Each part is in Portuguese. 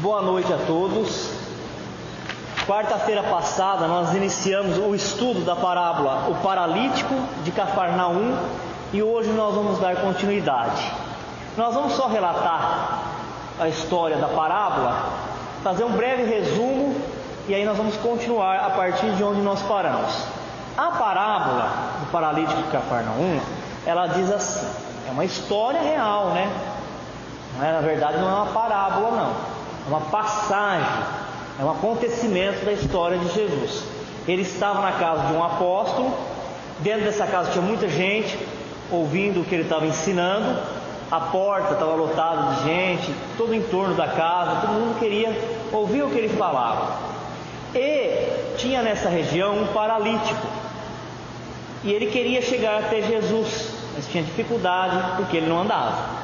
Boa noite a todos. Quarta-feira passada nós iniciamos o estudo da parábola O Paralítico de Cafarnaum e hoje nós vamos dar continuidade. Nós vamos só relatar a história da parábola, fazer um breve resumo e aí nós vamos continuar a partir de onde nós paramos. A parábola do Paralítico de Cafarnaum, ela diz assim, é uma história real, né? Na verdade não é uma parábola não. É uma passagem, é um acontecimento da história de Jesus. Ele estava na casa de um apóstolo, dentro dessa casa tinha muita gente ouvindo o que ele estava ensinando, a porta estava lotada de gente, todo em torno da casa, todo mundo queria ouvir o que ele falava. E tinha nessa região um paralítico, e ele queria chegar até Jesus, mas tinha dificuldade porque ele não andava.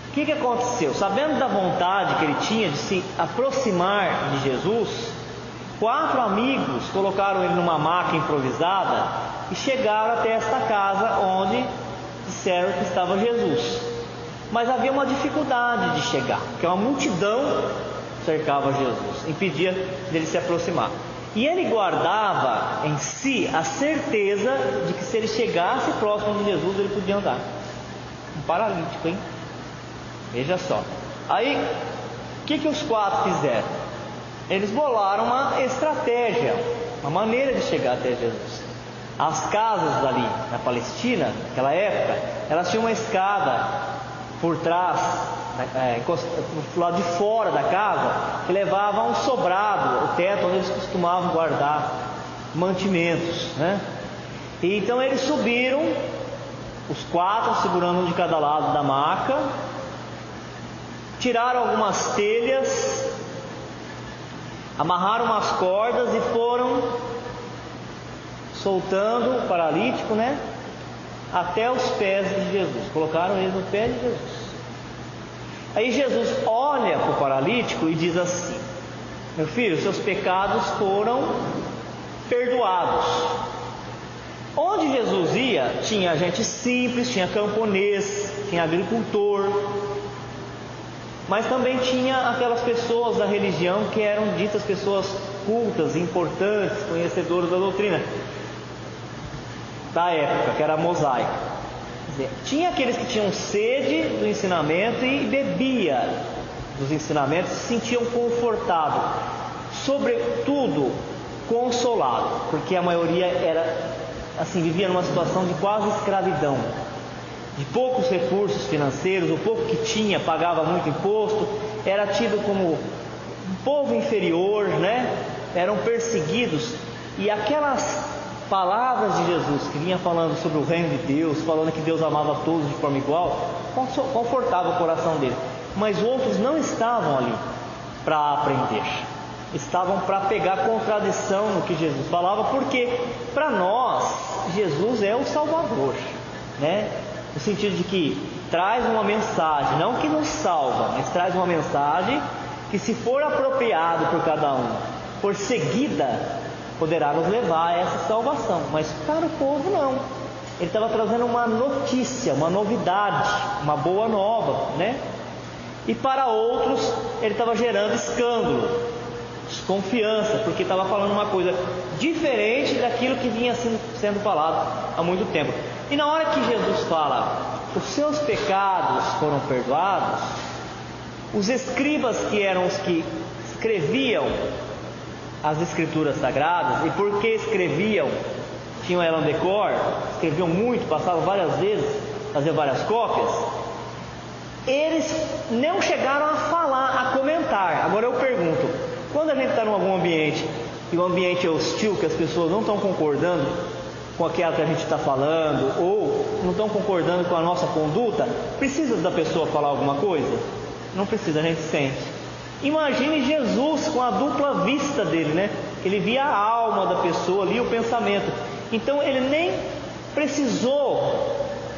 O que aconteceu? Sabendo da vontade que ele tinha de se aproximar de Jesus, 4 amigos colocaram ele numa maca improvisada e chegaram até esta casa onde disseram que estava Jesus. Mas havia uma dificuldade de chegar, porque uma multidão cercava Jesus, impedia dele se aproximar. E ele guardava em si a certeza de que se ele chegasse próximo de Jesus, ele podia andar. Um paralítico, hein? Veja só. Aí, o que os 4 fizeram? Eles bolaram uma estratégia, uma maneira de chegar até Jesus. As casas ali na Palestina, naquela época, elas tinham uma escada por trás, do lado de fora da casa, que levava a um sobrado, o teto onde eles costumavam guardar mantimentos, né? E então eles subiram, os 4 segurando um de cada lado da maca, tiraram algumas telhas, amarraram umas cordas e foram soltando o paralítico, né, até os pés de Jesus. Colocaram ele no pé de Jesus. Aí Jesus olha para o paralítico e diz assim: meu filho, seus pecados foram perdoados. Onde Jesus ia, tinha gente simples, tinha camponês, tinha agricultor, mas também tinha aquelas pessoas da religião que eram ditas pessoas cultas, importantes, conhecedoras da doutrina da época, que era mosaica. Quer dizer, tinha aqueles que tinham sede do ensinamento e bebia dos ensinamentos, se sentiam confortáveis, sobretudo consolado, porque a maioria era assim, vivia numa situação de quase escravidão, de poucos recursos financeiros, o pouco que tinha pagava muito imposto, era tido como um povo inferior, né? Eram perseguidos, e aquelas palavras de Jesus que vinha falando sobre o reino de Deus, falando que Deus amava todos de forma igual, confortava o coração deles. Mas outros não estavam ali para aprender, estavam para pegar contradição no que Jesus falava, porque para nós Jesus é o Salvador, né? No sentido de que traz uma mensagem, não que nos salva, mas traz uma mensagem que, se for apropriado por cada um, for seguida, poderá nos levar a essa salvação. Mas para o povo não. Ele estava trazendo uma notícia, uma novidade, uma boa nova, né? E para outros ele estava gerando escândalo, desconfiança, porque estava falando uma coisa diferente daquilo que vinha sendo falado há muito tempo. E na hora que Jesus fala, os seus pecados foram perdoados, os escribas, que eram os que escreviam as escrituras sagradas, e porque escreviam, tinham ela no decor, escreviam muito, passavam várias vezes, faziam várias cópias, eles não chegaram a falar, a comentar. Agora eu pergunto, quando a gente está em algum ambiente, e o ambiente é hostil, que as pessoas não estão concordando com aquilo que a gente está falando, ou não estão concordando com a nossa conduta, precisa da pessoa falar alguma coisa? Não precisa, a gente sente. Imagine Jesus com a dupla vista dele, né? Ele via a alma da pessoa, lia o pensamento. Então ele nem precisou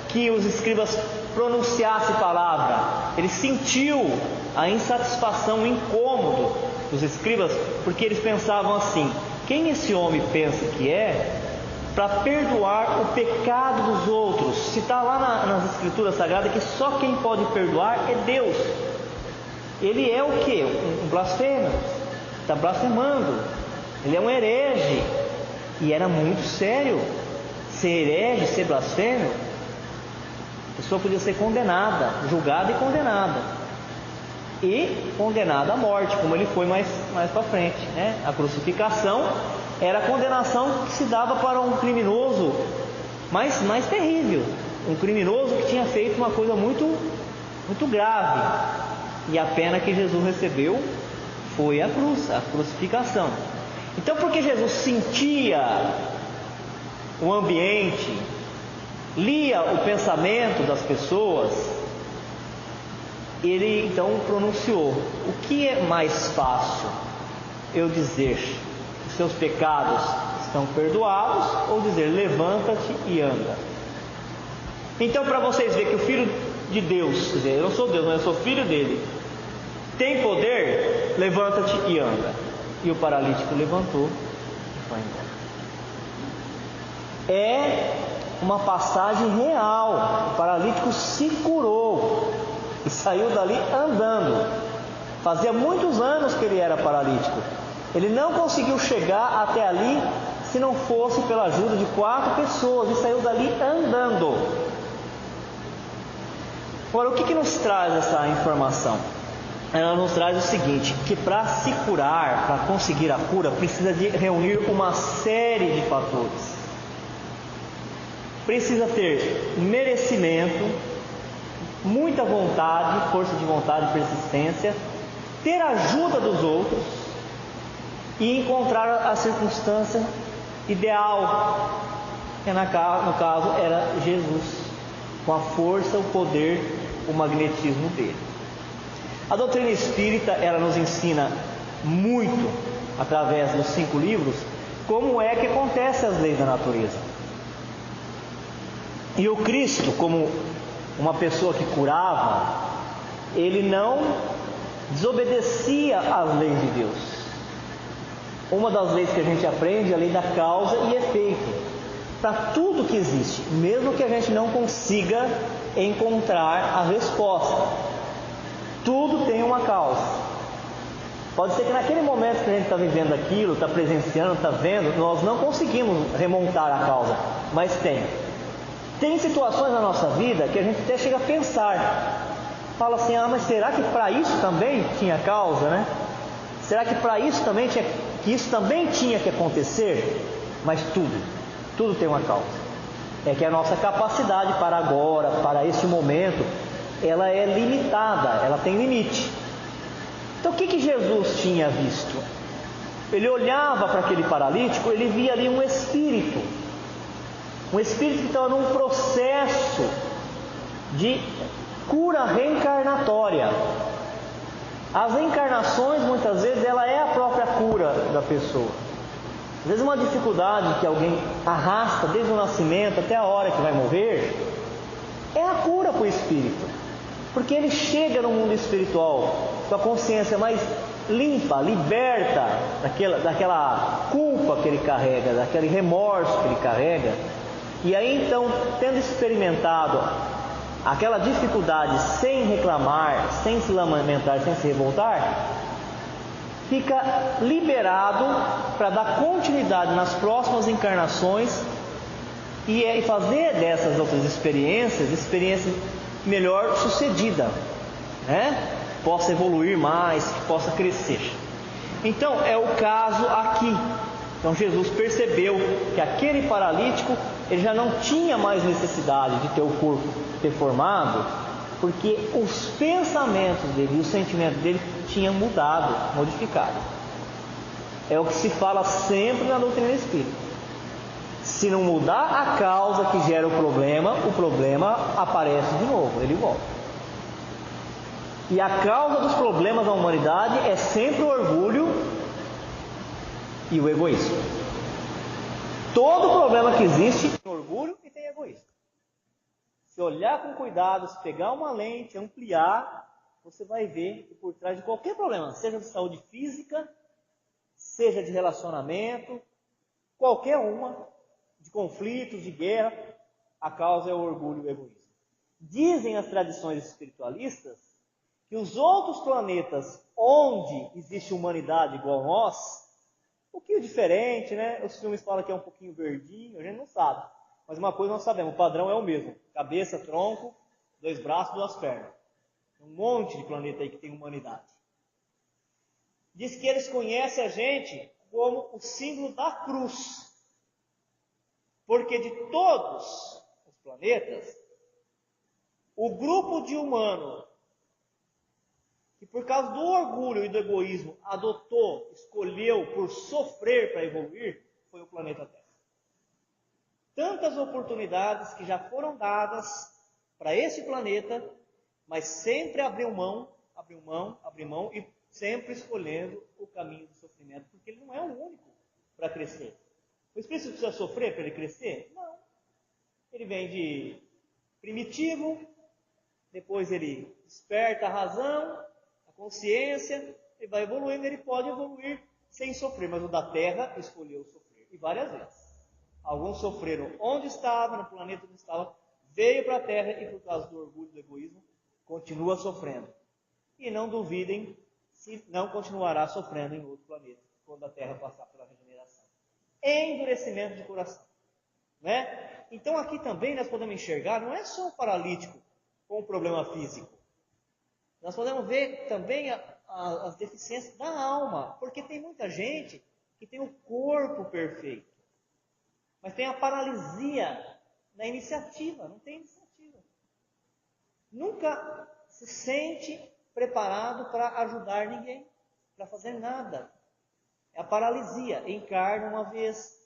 que os escribas pronunciassem palavra. Ele sentiu a insatisfação, o incômodo dos escribas, porque eles pensavam assim: quem esse homem pensa que é para perdoar o pecado dos outros? Se está lá nas escrituras sagradas que só quem pode perdoar é Deus. ele é o quê? Um blasfemo, está blasfemando, ele é um herege, e era muito sério. Ser herege, ser blasfemo, a pessoa podia ser condenada, julgada e condenada, e condenada à morte, como ele foi mais para frente, né? A crucificação era a condenação que se dava para um criminoso mais terrível, um criminoso que tinha feito uma coisa muito grave, e a pena que Jesus recebeu foi a cruz, a crucificação. Então, porque Jesus sentia o ambiente, lia o pensamento das pessoas, ele então pronunciou: o que é mais fácil, eu dizer que seus pecados estão perdoados, ou dizer levanta-te e anda? Então, para vocês verem que o Filho de Deus, quer dizer, eu não sou Deus, mas eu sou filho dele, tem poder, levanta-te e anda. E o paralítico levantou e foi embora. É uma passagem real. O paralítico se curou e saiu dali andando. Fazia muitos anos que ele era paralítico. Ele não conseguiu chegar até ali se não fosse pela ajuda de 4 pessoas, e saiu dali andando. Agora, o que nos traz essa informação? Ela nos traz o seguinte, que para se curar, para conseguir a cura, precisa de reunir uma série de fatores. Precisa ter merecimento, muita vontade, força de vontade, persistência, ter ajuda dos outros e encontrar a circunstância ideal, que no caso era Jesus, com a força, o poder, o magnetismo dele. A doutrina espírita, ela nos ensina muito, através dos 5 livros, como é que acontece as leis da natureza. E o Cristo, como uma pessoa que curava, ele não desobedecia às leis de Deus. Uma das leis que a gente aprende é a lei da causa e efeito. Para tudo que existe, mesmo que a gente não consiga encontrar a resposta, tudo tem uma causa. Pode ser que naquele momento que a gente está vivendo aquilo, está presenciando, está vendo, nós não conseguimos remontar a causa, mas tem. Tem situações na nossa vida que a gente até chega a pensar, fala assim, mas será que para isso também tinha causa, né? Será que para isso também isso também tinha que acontecer? Mas tudo tem uma causa. É que a nossa capacidade para agora, para este momento, ela é limitada, ela tem limite. Então o que Jesus tinha visto? Ele olhava para aquele paralítico, ele via ali um espírito que estava num processo de cura reencarnatória. As reencarnações, muitas vezes, ela é a própria cura da pessoa. Às vezes uma dificuldade que alguém arrasta desde o nascimento até a hora que vai morrer, é a cura para o espírito. Porque ele chega no mundo espiritual com a consciência mais limpa, liberta daquela culpa que ele carrega, daquele remorso que ele carrega. E aí então, tendo experimentado aquela dificuldade sem reclamar, sem se lamentar, sem se revoltar, fica liberado para dar continuidade nas próximas encarnações e fazer dessas outras experiência melhor sucedida, né? Possa evoluir mais, que possa crescer. Então é o caso aqui. Então Jesus percebeu que aquele paralítico, ele já não tinha mais necessidade de ter o corpo deformado, porque os pensamentos dele e os sentimentos dele tinham mudado, modificado. É o que se fala sempre na doutrina espírita. Se não mudar a causa que gera o problema aparece de novo, ele volta. E a causa dos problemas da humanidade é sempre o orgulho e o egoísmo. Todo problema que existe tem orgulho e tem egoísmo. Se olhar com cuidado, se pegar uma lente, ampliar, você vai ver que por trás de qualquer problema, seja de saúde física, seja de relacionamento, qualquer uma, de conflitos, de guerra, a causa é o orgulho e o egoísmo. Dizem as tradições espiritualistas que os outros planetas onde existe humanidade igual a nós, um pouquinho diferente, né? Os filmes falam que é um pouquinho verdinho, a gente não sabe. Mas uma coisa nós sabemos, o padrão é o mesmo. Cabeça, tronco, 2 braços, 2 pernas. Tem um monte de planeta aí que tem humanidade. Diz que eles conhecem a gente como o símbolo da cruz. Porque de todos os planetas, o grupo de humanos que por causa do orgulho e do egoísmo adotou, escolheu por sofrer para evoluir, foi o planeta Terra. Tantas oportunidades que já foram dadas para esse planeta, mas sempre abriu mão e sempre escolhendo o caminho do sofrimento, porque ele não é o único para crescer. O espírito precisa sofrer para ele crescer? Não. Ele vem de primitivo, depois ele desperta a razão, a consciência, ele vai evoluindo, ele pode evoluir sem sofrer, mas o da Terra escolheu sofrer, e várias vezes. Alguns sofreram onde estava, no planeta onde estava, veio para a Terra e por causa do orgulho e do egoísmo, continua sofrendo. E não duvidem se não continuará sofrendo em outro planeta, quando a Terra passar pela regeneração. Endurecimento de coração. Né? Então aqui também nós podemos enxergar, não é só o paralítico com o problema físico. Nós podemos ver também as deficiências da alma, porque tem muita gente que tem o corpo perfeito, mas tem a paralisia na iniciativa, não tem iniciativa. Nunca se sente preparado para ajudar ninguém, para fazer nada. É a paralisia. Encarna uma vez,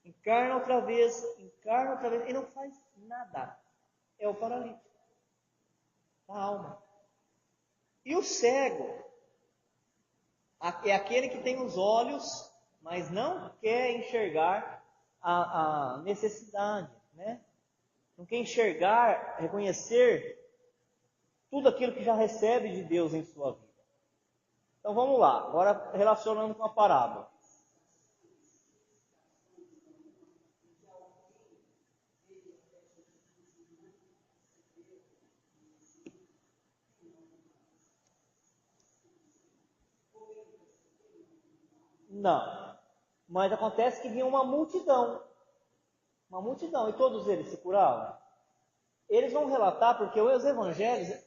encarna outra vez, e não faz nada. É o paralítico da alma. E o cego é aquele que tem os olhos, mas não quer enxergar a necessidade, né? Não quer enxergar, reconhecer tudo aquilo que já recebe de Deus em sua vida. Então vamos lá, agora relacionando com a parábola. Não, mas acontece que vinha uma multidão, e todos eles se curavam. Eles vão relatar, porque os evangelhos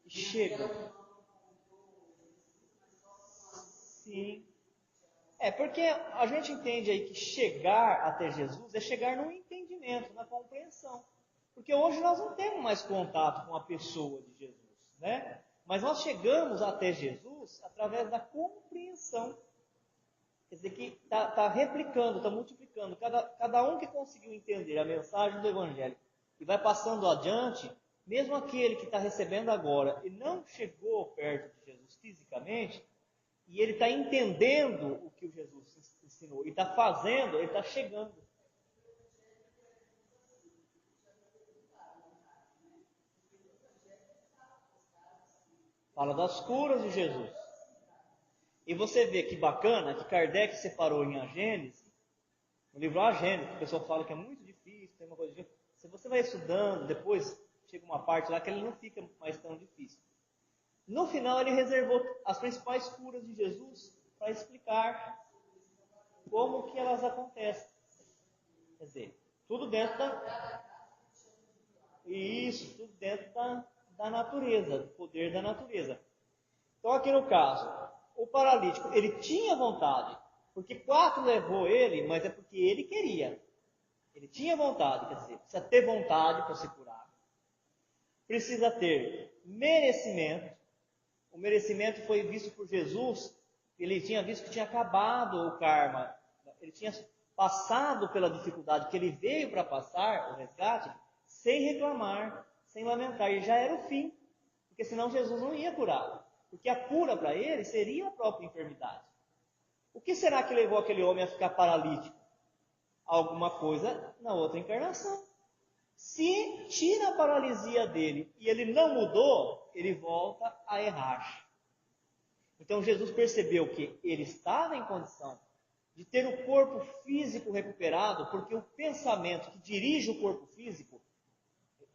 chegam. Sim. Porque a gente entende aí que chegar até Jesus é chegar no entendimento, na compreensão. Porque hoje nós não temos mais contato com a pessoa de Jesus, né? Mas nós chegamos até Jesus através da compreensão. Quer dizer que está replicando, está multiplicando. Cada um que conseguiu entender a mensagem do Evangelho e vai passando adiante, mesmo aquele que está recebendo agora e não chegou perto de Jesus fisicamente, e ele está entendendo o que o Jesus ensinou e está fazendo, ele está chegando. Fala das curas de Jesus. E você vê que bacana que Kardec separou em A Gênese, no livro A Gênese, que o pessoal fala que é muito difícil, tem uma coisa difícil. Se você vai estudando, depois chega uma parte lá que ele não fica mais tão difícil. No final ele reservou as principais curas de Jesus para explicar como que elas acontecem. Quer dizer, tudo dentro tudo dentro da natureza, do poder da natureza. Então aqui no caso, o paralítico, ele tinha vontade, porque 4 levou ele, mas é porque ele queria. Ele tinha vontade, quer dizer, precisa ter vontade para se curar. Precisa ter merecimento. O merecimento foi visto por Jesus, ele tinha visto que tinha acabado o karma, ele tinha passado pela dificuldade que ele veio para passar, o resgate, sem reclamar, sem lamentar, e já era o fim, porque senão Jesus não ia curá-lo, porque a cura para ele seria a própria enfermidade. O que será que levou aquele homem a ficar paralítico? Alguma coisa na outra encarnação. Se tira a paralisia dele e ele não mudou, ele volta a errar. Então Jesus percebeu que ele estava em condição de ter o corpo físico recuperado, porque o pensamento que dirige o corpo físico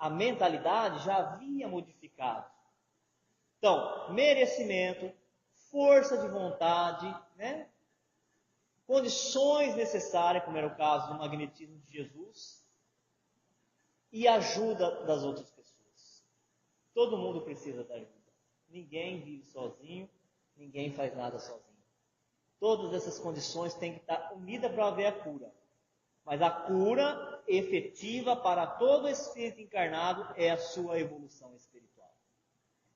a mentalidade já havia modificado. Então, merecimento, força de vontade, né? Condições necessárias, como era o caso do magnetismo de Jesus, e ajuda das outras pessoas. Todo mundo precisa da ajuda. Ninguém vive sozinho, ninguém faz nada sozinho. Todas essas condições têm que estar unidas para haver a cura. Mas a cura efetiva para todo espírito encarnado é a sua evolução espiritual.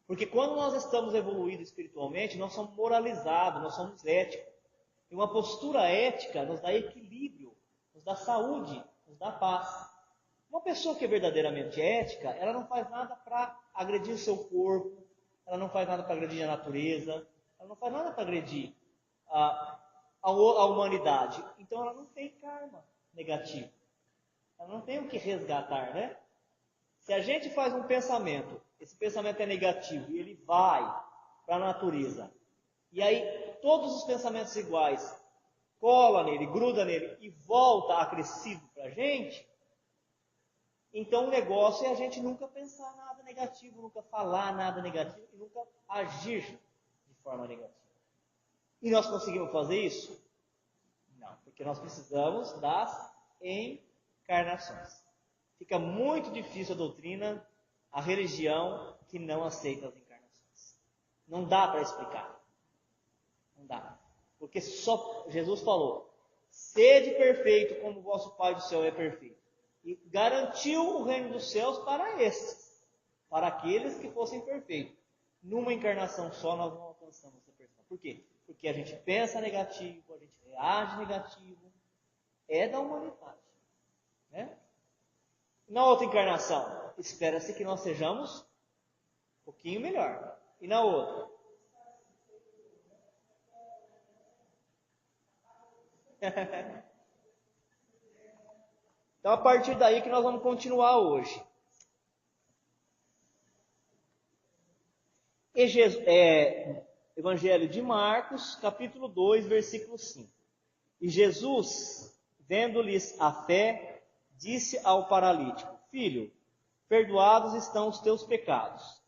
Porque quando nós estamos evoluídos espiritualmente, nós somos moralizados, nós somos éticos. E uma postura ética nos dá equilíbrio, nos dá saúde, nos dá paz. Uma pessoa que é verdadeiramente ética, ela não faz nada para agredir o seu corpo, ela não faz nada para agredir a natureza, ela não faz nada para agredir a humanidade. Então ela não tem karma negativo. Ela não tem o que resgatar, né? Se a gente faz um pensamento, esse pensamento é negativo e ele vai para a natureza, e aí todos os pensamentos iguais cola nele, gruda nele e volta acrescido para a gente, então o negócio é a gente nunca pensar nada negativo, nunca falar nada negativo e nunca agir de forma negativa. E nós conseguimos fazer isso? Não, porque nós precisamos das encarnações. Fica muito difícil a doutrina, a religião que não aceita as encarnações. Não dá para explicar. Não dá. Porque só Jesus falou, sede perfeito como o vosso Pai do céu é perfeito. E garantiu o reino dos céus para esses, para aqueles que fossem perfeitos. Numa encarnação só nós não alcançamos essa perfeição. Por quê? Porque a gente pensa negativo, a gente reage negativo. É da humanidade. Né? Na outra encarnação, espera-se que nós sejamos um pouquinho melhor. E na outra? Então, a partir daí que nós vamos continuar hoje. Evangelho de Marcos, capítulo 2, versículo 5. E Jesus, vendo-lhes a fé, disse ao paralítico, filho, perdoados estão os teus pecados.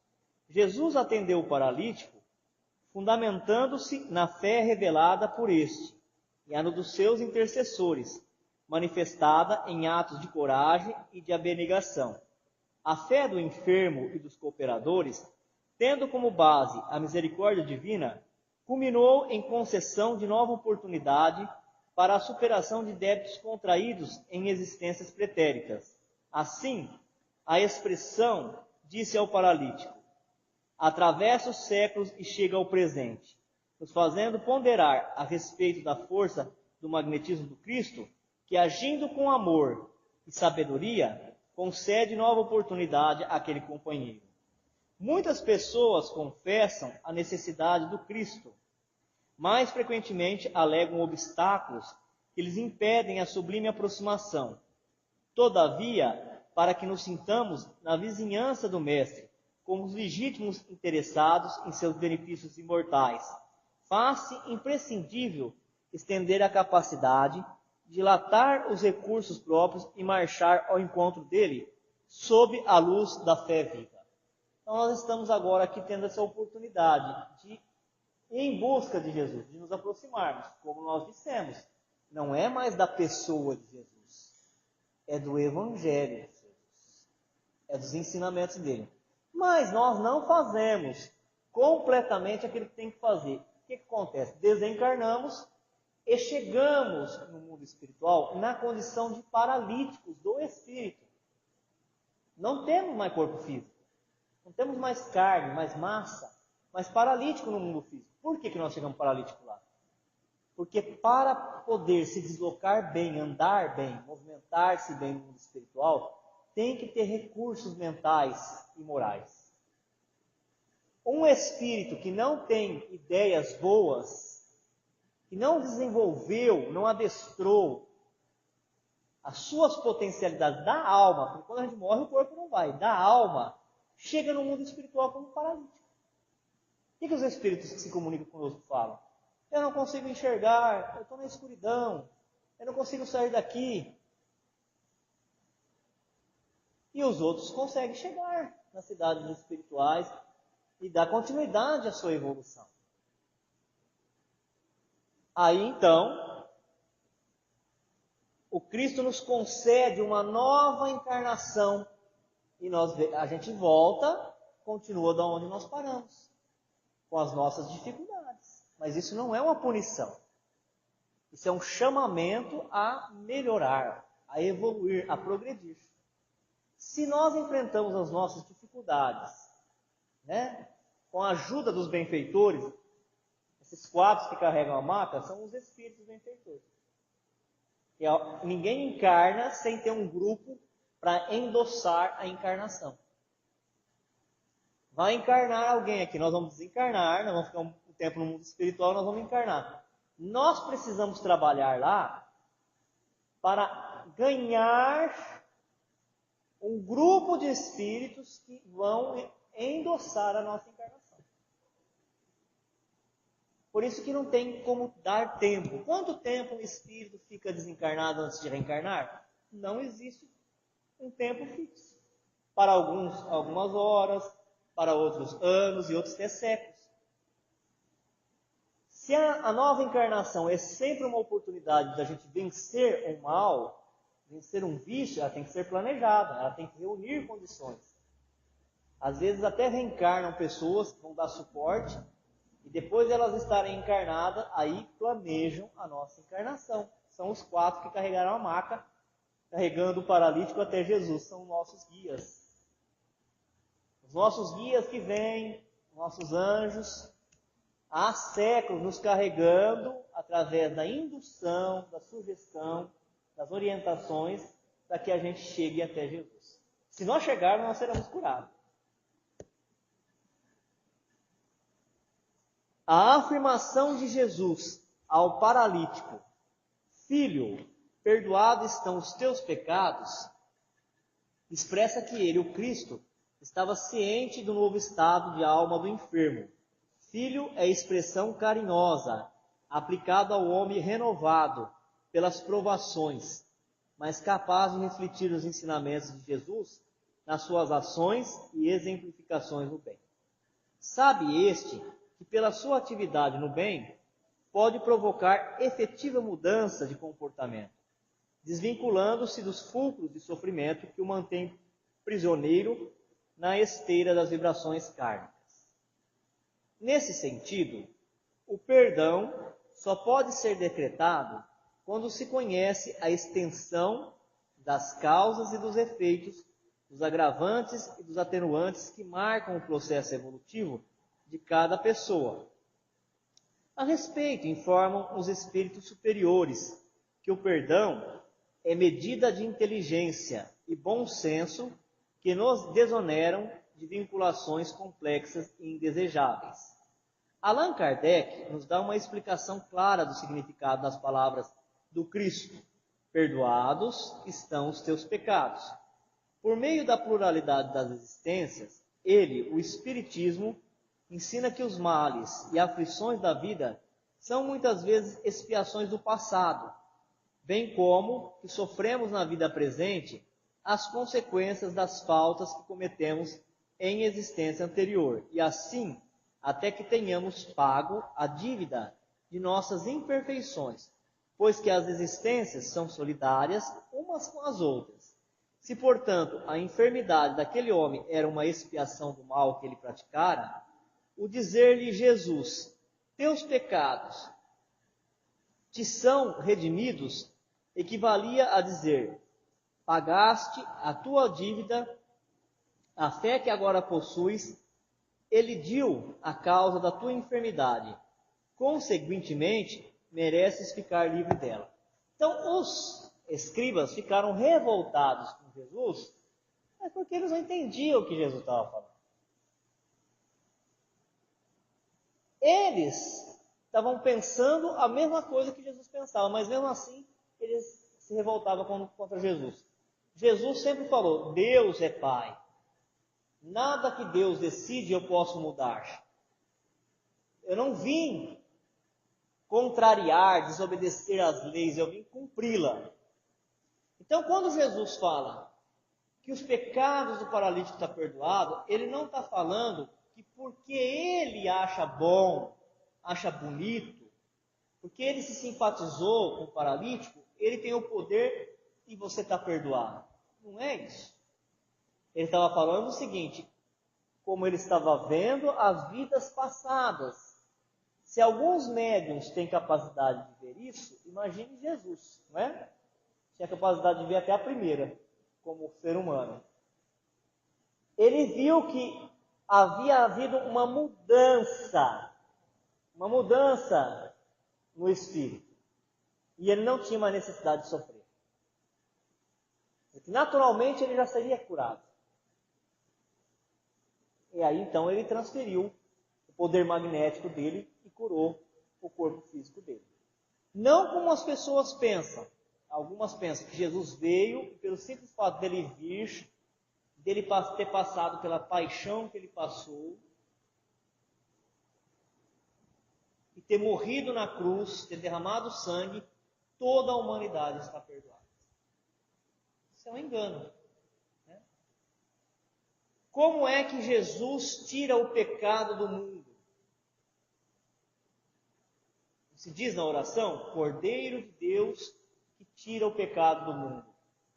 Jesus atendeu o paralítico, fundamentando-se na fé revelada por este, e a dos seus intercessores, manifestada em atos de coragem e de abnegação. A fé do enfermo e dos cooperadores, tendo como base a misericórdia divina, culminou em concessão de nova oportunidade para a superação de débitos contraídos em existências pretéritas. Assim, a expressão disse ao paralítico, atravessa os séculos e chega ao presente, nos fazendo ponderar a respeito da força do magnetismo do Cristo, que agindo com amor e sabedoria, concede nova oportunidade àquele companheiro. Muitas pessoas confessam a necessidade do Cristo, mais frequentemente alegam obstáculos que lhes impedem a sublime aproximação. Todavia, para que nos sintamos na vizinhança do Mestre, como os legítimos interessados em seus benefícios imortais, faz-se imprescindível estender a capacidade, dilatar os recursos próprios e marchar ao encontro dele, sob a luz da fé viva. Então nós estamos agora aqui tendo essa oportunidade de ir em busca de Jesus, de nos aproximarmos, como nós dissemos. Não é mais da pessoa de Jesus, é do Evangelho de Jesus, é dos ensinamentos dele. Mas nós não fazemos completamente aquilo que tem que fazer. O que acontece? Desencarnamos e chegamos no mundo espiritual na condição de paralíticos do espírito. Não temos mais corpo físico, não temos mais carne, mais massa, mas paralítico no mundo físico. Por que nós chegamos paralíticos lá? Porque para poder se deslocar bem, andar bem, movimentar-se bem no mundo espiritual, tem que ter recursos mentais e morais. Um espírito que não tem ideias boas, que não desenvolveu, não adestrou as suas potencialidades da alma, porque quando a gente morre o corpo não vai, da alma, chega no mundo espiritual como paralítico. O que os espíritos que se comunicam conosco falam? Eu não consigo enxergar, eu estou na escuridão, eu não consigo sair daqui. E os outros conseguem chegar nas cidades espirituais e dar continuidade à sua evolução. Aí então, o Cristo nos concede uma nova encarnação e a gente volta, continua da onde nós paramos, com as nossas dificuldades. Mas isso não é uma punição. Isso é um chamamento a melhorar, a evoluir, a progredir. Se nós enfrentamos as nossas dificuldades, com a ajuda dos benfeitores, esses 4 que carregam a maca são os espíritos benfeitores. Ninguém encarna sem ter um grupo para endossar a encarnação. Vai encarnar alguém aqui, nós vamos desencarnar, nós vamos ficar um tempo no mundo espiritual, nós vamos encarnar. Nós precisamos trabalhar lá para ganhar um grupo de espíritos que vão endossar a nossa encarnação. Por isso que não tem como dar tempo. Quanto tempo um espírito fica desencarnado antes de reencarnar? Não existe um tempo fixo. Para alguns, algumas horas, para outros anos e outros até séculos. Se a nova encarnação é sempre uma oportunidade da gente vencer o mal, vencer um vício, ela tem que ser planejada, ela tem que reunir condições. Às vezes até reencarnam pessoas que vão dar suporte, e depois de elas estarem encarnadas, aí planejam a nossa encarnação. São os 4 que carregaram a maca, carregando o paralítico até Jesus, são nossos guias. Os nossos guias que vêm, nossos anjos, há séculos nos carregando através da indução, da sugestão, das orientações, para que a gente chegue até Jesus. Se nós chegarmos, nós seremos curados. A afirmação de Jesus ao paralítico, filho, perdoado estão os teus pecados, expressa que ele, o Cristo, estava ciente do novo estado de alma do enfermo. Filho é expressão carinhosa, aplicada ao homem renovado pelas provações, mas capaz de refletir os ensinamentos de Jesus nas suas ações e exemplificações do bem. Sabe este que pela sua atividade no bem pode provocar efetiva mudança de comportamento, desvinculando-se dos fulcros de sofrimento que o mantém prisioneiro na esteira das vibrações kármicas. Nesse sentido, o perdão só pode ser decretado quando se conhece a extensão das causas e dos efeitos, dos agravantes e dos atenuantes que marcam o processo evolutivo de cada pessoa. A respeito, informam os espíritos superiores que o perdão é medida de inteligência e bom senso que nos desoneram de vinculações complexas e indesejáveis. Allan Kardec nos dá uma explicação clara do significado das palavras do Cristo. Perdoados estão os teus pecados. Por meio da pluralidade das existências, ele, o Espiritismo, ensina que os males e aflições da vida são muitas vezes expiações do passado, bem como que sofremos na vida presente as consequências das faltas que cometemos em existência anterior, e assim, até que tenhamos pago a dívida de nossas imperfeições, pois que as existências são solidárias umas com as outras. Se, portanto, a enfermidade daquele homem era uma expiação do mal que ele praticara, o dizer-lhe Jesus, teus pecados te são redimidos, equivalia a dizer, pagaste a tua dívida, a fé que agora possuis, elidiu a causa da tua enfermidade. Consequentemente, mereces ficar livre dela. Então, os escribas ficaram revoltados com Jesus, mas porque eles não entendiam o que Jesus estava falando. Eles estavam pensando a mesma coisa que Jesus pensava, mas mesmo assim eles se revoltavam contra Jesus. Jesus sempre falou, Deus é Pai. Nada que Deus decide eu posso mudar. Eu não vim contrariar, desobedecer às leis, eu vim cumpri-la. Então, quando Jesus fala que os pecados do paralítico estão perdoados, ele não está falando que porque ele acha bom, acha bonito, porque ele se simpatizou com o paralítico, ele tem o poder e você está perdoado. Não é isso. Ele estava falando o seguinte, como ele estava vendo as vidas passadas. Se alguns médiuns têm capacidade de ver isso, imagine Jesus, não é? Tinha capacidade de ver até a primeira, como ser humano. Ele viu que havia havido uma mudança no espírito. E ele não tinha mais necessidade de sofrer. Porque naturalmente ele já seria curado. E aí então ele transferiu o poder magnético dele e curou o corpo físico dele. Não como as pessoas pensam. Algumas pensam que Jesus veio e pelo simples fato dele vir, dele ter passado pela paixão que ele passou, e ter morrido na cruz, ter derramado sangue, toda a humanidade está perdoada. Isso é um engano. Né? Como é que Jesus tira o pecado do mundo? Se diz na oração, Cordeiro de Deus que tira o pecado do mundo.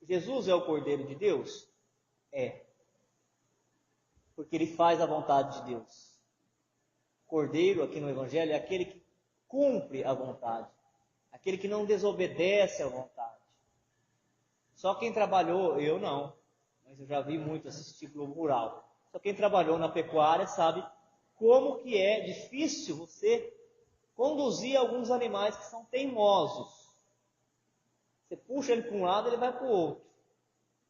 Jesus é o Cordeiro de Deus? É. Porque ele faz a vontade de Deus. Cordeiro, aqui no Evangelho, é aquele que cumpre a vontade. Aquele que não desobedece à vontade. Só quem trabalhou, eu não, mas eu já vi muito esse ciclo rural. Só quem trabalhou na pecuária sabe como que é difícil você conduzir alguns animais que são teimosos. Você puxa ele para um lado, ele vai para o outro.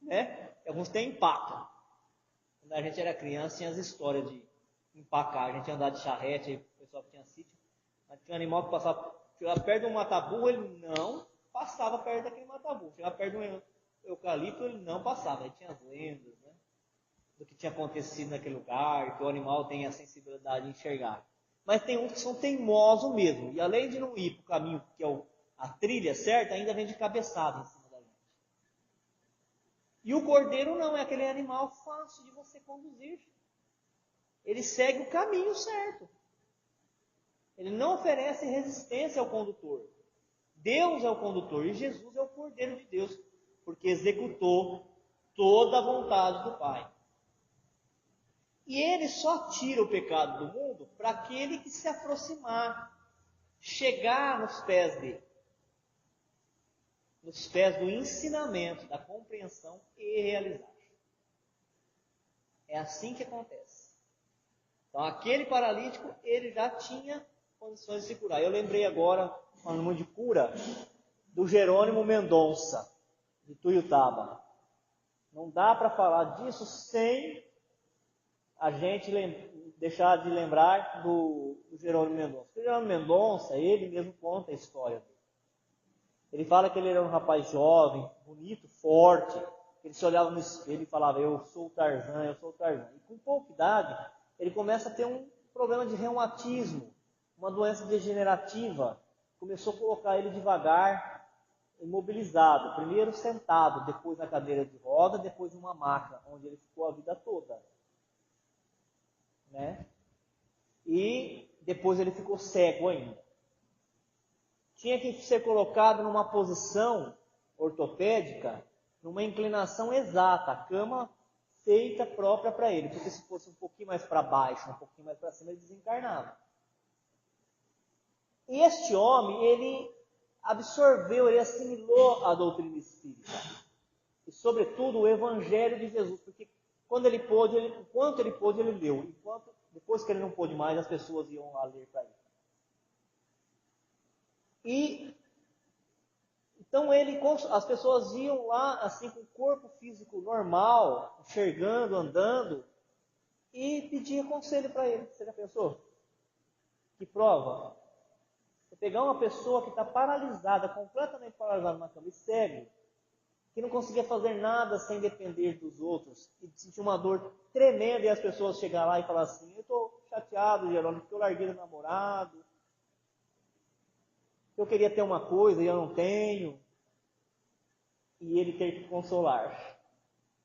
Né? E alguns têm empaca. Quando a gente era criança, tinha as histórias de empacar. A gente ia andar de charrete, aí o pessoal que tinha sítio. Mas tinha um animal que passava, chegava perto de um mataburro, ele não passava perto daquele mataburro. Chegava perto de um eucalipto, ele não passava. Aí tinha as lendas, né? Do que tinha acontecido naquele lugar, que o animal tem a sensibilidade de enxergar. Mas tem uns que são teimosos mesmo. E além de não ir para o caminho que é a trilha certa, ainda vem de cabeçada em cima da gente. E o cordeiro não, é aquele animal fácil de você conduzir. Ele segue o caminho certo. Ele não oferece resistência ao condutor. Deus é o condutor e Jesus é o Cordeiro de Deus, porque executou toda a vontade do Pai. E ele só tira o pecado do mundo para aquele que se aproximar, chegar nos pés dele. Nos pés do ensinamento, da compreensão e realizar. É assim que acontece. Então, aquele paralítico, ele já tinha condições de se curar. Eu lembrei agora, falando de cura, do Jerônimo Mendonça, de Tuiutaba. Não dá para falar disso sem a gente deixar de lembrar do Jerônimo Mendonça. O Jerônimo Mendonça, ele mesmo conta a história dele. Ele fala que ele era um rapaz jovem, bonito, forte. Ele se olhava no espelho e falava, eu sou o Tarzan, eu sou o Tarzan. E com pouca idade, ele começa a ter um problema de reumatismo, uma doença degenerativa. Começou a colocar ele devagar, imobilizado. Primeiro sentado, depois na cadeira de roda, depois numa maca, onde ele ficou a vida toda. Né? E depois ele ficou cego ainda. Tinha que ser colocado numa posição ortopédica, numa inclinação exata, a cama feita própria para ele, porque se fosse um pouquinho mais para baixo, um pouquinho mais para cima, ele desencarnava. E este homem, ele absorveu, ele assimilou a doutrina espírita, e sobretudo o Evangelho de Jesus, porque quando ele pôde, enquanto ele pôde, ele leu, depois que ele não pôde mais, as pessoas iam lá ler para ele. E então as pessoas iam lá assim com o corpo físico normal, enxergando, andando, e pedia conselho para ele. Você já pensou? Que prova? Você pegar uma pessoa que está paralisada, completamente paralisada na cama, e cego, que não conseguia fazer nada sem depender dos outros, e sentir uma dor tremenda, e as pessoas chegar lá e falar assim, eu estou chateado, Jerônimo, porque eu larguei o namorado, eu queria ter uma coisa e eu não tenho, e ele ter que consolar.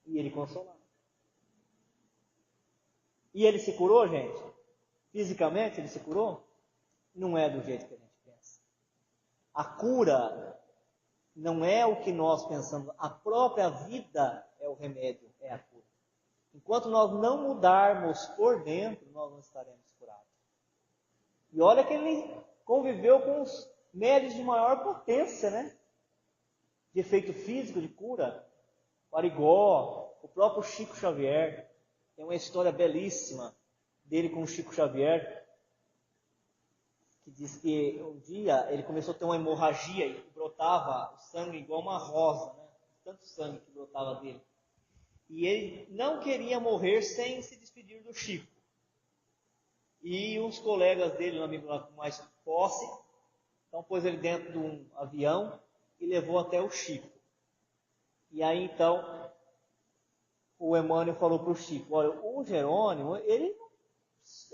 E ele consolava. E ele se curou, gente? Fisicamente ele se curou? Não é do jeito que a gente pensa. A cura não é o que nós pensamos. A própria vida é o remédio, é a cura. Enquanto nós não mudarmos por dentro, nós não estaremos curados. E olha que ele conviveu com os médios de maior potência, né? De efeito físico, de cura. O Arigó, o próprio Chico Xavier. Tem uma história belíssima dele com o Chico Xavier, que diz que um dia ele começou a ter uma hemorragia e brotava o sangue igual uma rosa, né? Tanto sangue que brotava dele. E ele não queria morrer sem se despedir do Chico. E uns colegas dele, um amigo lá com mais posse, então pôs ele dentro de um avião e levou até o Chico. E aí então o Emmanuel falou para o Chico: olha, o Jerônimo, ele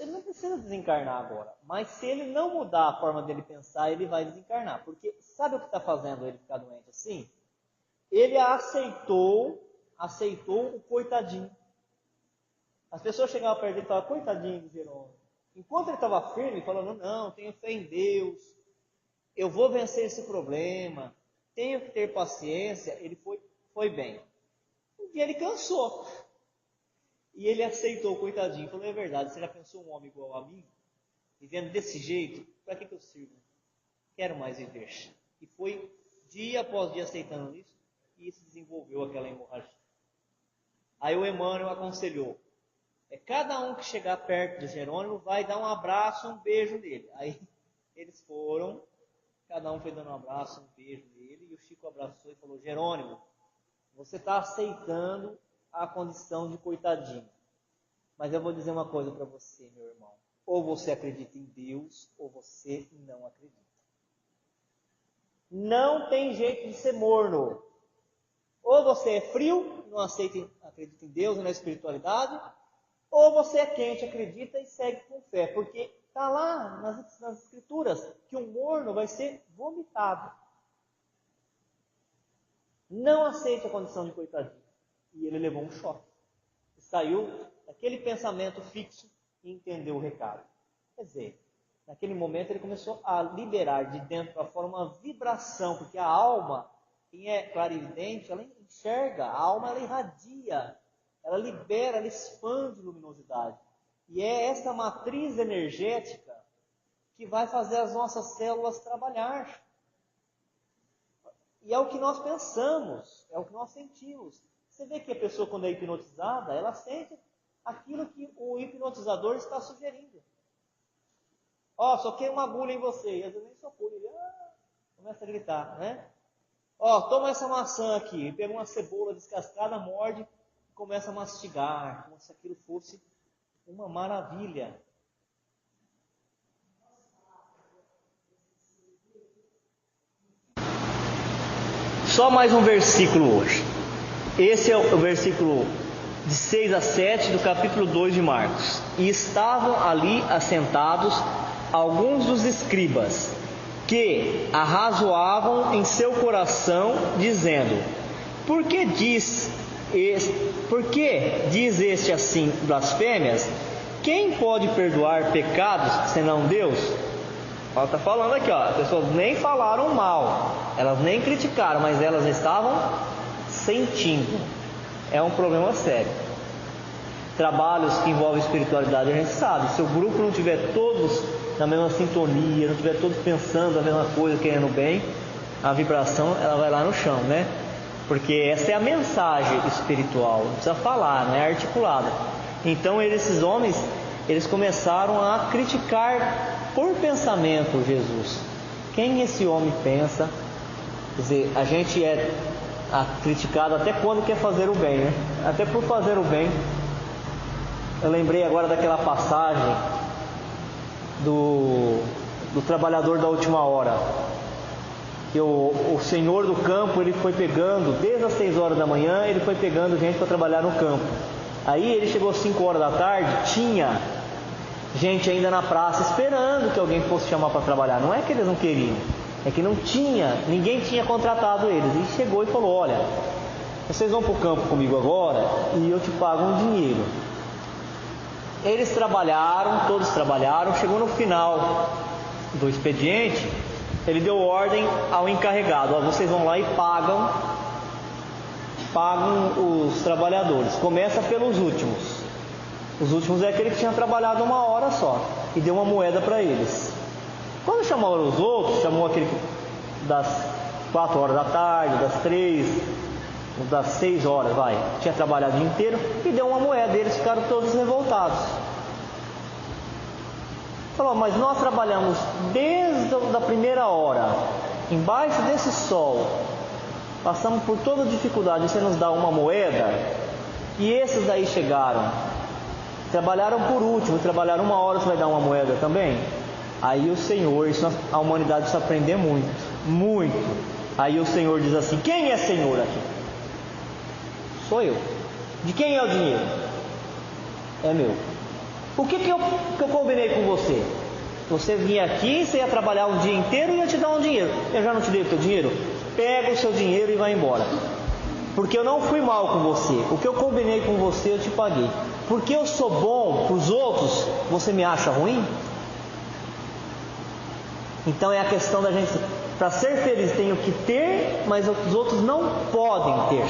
não precisa desencarnar agora, mas se ele não mudar a forma dele pensar, ele vai desencarnar. Porque sabe o que está fazendo ele ficar doente assim? Ele aceitou o coitadinho. As pessoas chegavam perto dele e falavam: coitadinho do Jerônimo. Enquanto ele estava firme, falando: não, tenho fé em Deus, eu vou vencer esse problema, tenho que ter paciência, ele foi bem. Um dia ele cansou. E ele aceitou o coitadinho. Falou: é verdade, você já pensou um homem igual a mim? Vivendo desse jeito? Para que eu sirvo? Quero mais viver. E foi dia após dia aceitando isso, e isso desenvolveu aquela hemorragia. Aí o Emmanuel aconselhou: cada um que chegar perto do Jerônimo vai dar um abraço, um beijo nele. Aí eles foram, cada um foi dando um abraço, um beijo nele, e o Chico abraçou e falou: Jerônimo, você está aceitando a condição de coitadinho. Mas eu vou dizer uma coisa para você, meu irmão. Ou você acredita em Deus, ou você não acredita. Não tem jeito de ser morno. Ou você é frio, não acredita em Deus e na espiritualidade, ou você é quente, acredita e segue com fé. Porque está lá nas escrituras que um morno vai ser vomitado. Não aceite a condição de coitadinho. E ele levou um choque. E saiu daquele pensamento fixo e entendeu o recado. Quer dizer, naquele momento ele começou a liberar de dentro para fora uma vibração, porque a alma, quem é clarividente, ela enxerga, a alma ela irradia, ela libera, ela expande luminosidade. E é essa matriz energética que vai fazer as nossas células trabalhar. E é o que nós pensamos, é o que nós sentimos. Você vê que a pessoa, quando é hipnotizada, ela sente aquilo que o hipnotizador está sugerindo. Ó, soquei uma agulha em você. E às vezes nem socou. Ele começa a gritar, né? Ó, toma essa maçã aqui. Ele pega uma cebola descascada, morde e começa a mastigar. Como se aquilo fosse uma maravilha. Só mais um versículo hoje. Esse é o versículo de 6 a 7 do capítulo 2 de Marcos. E estavam ali assentados alguns dos escribas, que arrazoavam em seu coração, dizendo: Por que diz este assim blasfêmias? Quem pode perdoar pecados senão Deus? Ela está falando aqui, ó, as pessoas nem falaram mal, elas nem criticaram, mas elas estavam sentindo. É um problema sério. Trabalhos que envolvem espiritualidade, a gente sabe, se o grupo não tiver todos na mesma sintonia, não tiver todos pensando a mesma coisa, querendo bem, a vibração ela vai lá no chão, né? Porque essa é a mensagem espiritual, não precisa falar, não é articulada. Então esses homens, eles começaram a criticar por pensamento Jesus. Quem esse homem pensa? Quer dizer, a gente é criticado até quando quer fazer o bem, né? Até por fazer o bem. Eu lembrei agora daquela passagem do trabalhador da última hora, que o senhor do campo, ele foi pegando, desde as 6 horas da manhã, ele foi pegando gente para trabalhar no campo. Aí ele chegou às 5 horas da tarde, tinha gente ainda na praça esperando que alguém fosse chamar para trabalhar. Não é que eles não queriam, é que não tinha, ninguém tinha contratado eles. E chegou e falou: olha, vocês vão para o campo comigo agora e eu te pago um dinheiro. Eles trabalharam, todos trabalharam, chegou no final do expediente, ele deu ordem ao encarregado: vocês vão lá e pagam os trabalhadores. Começa pelos últimos. Os últimos é aquele que tinha trabalhado 1 hora só, e deu uma moeda para eles. Quando chamou os outros, chamou aquele das 4 horas da tarde, das 3, das 6 horas, tinha trabalhado o dia inteiro, e deu uma moeda. Eles ficaram todos revoltados. Falou: mas nós trabalhamos desde a primeira hora, embaixo desse sol, passamos por toda dificuldade, você nos dá uma moeda? E esses aí chegaram, trabalharam por último, trabalharam 1 hora, você vai dar uma moeda também? Aí o Senhor, a humanidade precisa aprender muito, muito. Aí o Senhor diz assim: quem é Senhor aqui? Sou eu. De quem é o dinheiro? É meu. O que eu combinei com você? Você vinha aqui, você ia trabalhar um dia inteiro e ia te dar um dinheiro. Eu já não te dei o teu dinheiro? Pega o seu dinheiro e vai embora. Porque eu não fui mal com você. O que eu combinei com você eu te paguei. Porque eu sou bom para os outros, você me acha ruim? Então é a questão da gente, para ser feliz tenho que ter, mas os outros não podem ter.